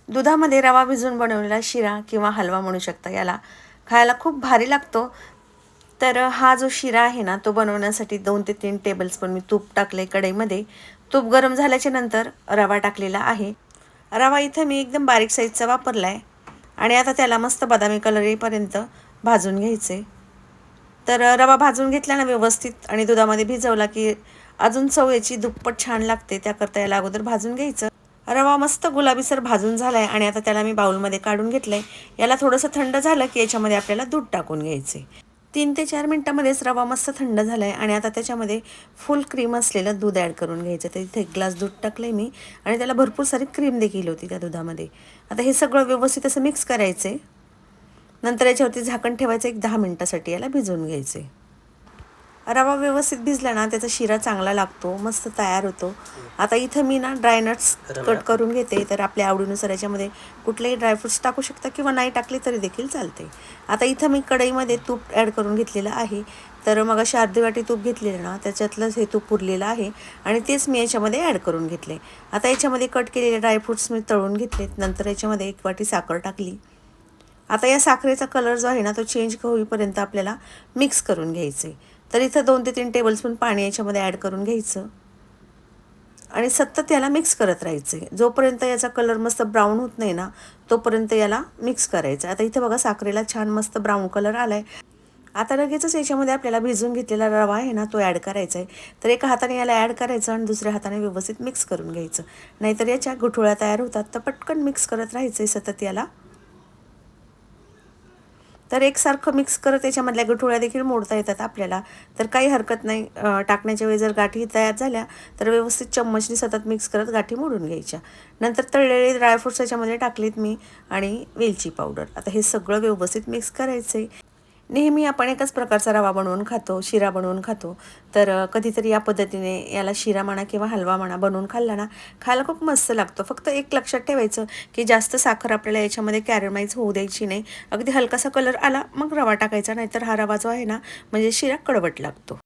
दुधामध्ये रवा भिजवून बनवलेला शिरा किंवा हलवा म्हणू शकता याला. खायला खूप भारी लागतो. तर हा जो शिरा आहे ना तो बनवण्यासाठी 2 ते 3 टेबलस्पून मी तूप टाकले कढईमध्ये. तूप गरम झाल्याच्या नंतर रवा टाकलेला आहे. रवा इथं मी एकदम बारीक साईजचा वापरला आहे आणि आता त्याला मस्त बदामी कलर येईपर्यंत भाजून घ्यायचे. तर रवा भाजून घेतला ना व्यवस्थित आणि दुधामध्ये भिजवला की अजून चव याची दुप्पट छान लागते. त्याकरता याला अगोदर भाजून घ्यायचं. रवा मस्त गुलाबीसर भाजून झाला आहे आणि आता त्याला मी बाउलमध्ये काढून घेतलं आहे. याला थोडंसं थंड झालं की याच्यामध्ये आपल्याला दूध टाकून घ्यायचे. 3 ते 4 मिनटामध्येच रवा मस्त थंड झाला आहे आणि आता त्याच्यामध्ये फुल क्रीम असलेलं दूध ॲड करून घ्यायचं. तर इथे 1 ग्लास दूध टाकलं आहे मी आणि त्याला भरपूर सारी क्रीम देखील होती त्या दुधामध्ये. आता हे सगळं व्यवस्थित असं मिक्स करायचं आहे. नंतर याच्यावरती झाकण ठेवायचं 10 मिनटासाठी याला भिजवून घ्यायचे. रवा व्यवस्थित भिजला ना त्याचा शिरा चांगला लागतो, मस्त तयार होतो. आता इथं मी ना ड्रायनट्स कट करून घेते. तर आपल्या आवडीनुसार याच्यामध्ये कुठलेही ड्रायफ्रुट्स टाकू शकता किंवा नाही टाकले तरी देखील चालते. आता इथं मी कढईमध्ये तूप ॲड करून घेतलेलं आहे. तर मग अशी अर्धी वाटी तूप घेतलेलं ना त्याच्यातलंच हे तूप उरलेलं आहे आणि तेच मी याच्यामध्ये ॲड करून घेतले. आता याच्यामध्ये कट केलेले ड्रायफ्रुट्स मी तळून घेतलेत. नंतर याच्यामध्ये 1 वाटी साखर टाकली. आता या साखरेचा कलर जो आहे ना तो चेंज होईपर्यंत आपल्याला मिक्स करून घ्यायचे. तर इथं 2 ते 3 टेबलस्पून पाणी याच्यामध्ये ॲड करून घ्यायचं आणि सतत याला मिक्स करत राहायचे. जोपर्यंत याचा कलर मस्त ब्राऊन होत नाही ना तोपर्यंत याला मिक्स करायचं. आता इथं बघा साखरेला छान मस्त ब्राऊन कलर आला आहे. आता लगेचच याच्यामध्ये आपल्याला भिजवून घेतलेला रवा आहे ना तो ॲड करायचा आहे. तर एका हाताने याला ॲड करायचं आणि दुसऱ्या हाताने व्यवस्थित मिक्स करून घ्यायचं. नाहीतर याच्या गुठळ्या तयार होतात. तर पटकन मिक्स करत राहायचं सतत याला. तर एकसारखं मिक्स करत त्याच्यामधल्या गठुळ्या देखील मोडता येतात आपल्याला. तर काही हरकत नाही. टाकण्याच्या वेळी जर गाठी तयार झाल्या तर व्यवस्थित चम्मचने सतत मिक्स करत गाठी मोडून घ्यायच्या. नंतर तळलेले ड्रायफ्रुट्स याच्यामध्ये टाकलेत मी आणि वेलची पावडर. आता हे सगळं व्यवस्थित मिक्स करायचं आहे. नेहमी आपण एकच प्रकारचा रवा बनवून खातो, शिरा बनवून खातो. तर कधीतरी या पद्धतीने याला शिरा म्हणा किंवा हलवा म्हणा बनवून खाल्ला ना खायला खूप मस्त लागतो. फक्त एक लक्षात ठेवायचं की जास्त साखर आपल्याला याच्यामध्ये कॅरमाइज होऊ द्यायची नाही. अगदी हलकासा कलर आला मग रवा टाकायचा, नाहीतर हा रवा जो आहे ना म्हणजे शिरा कडवट लागतो.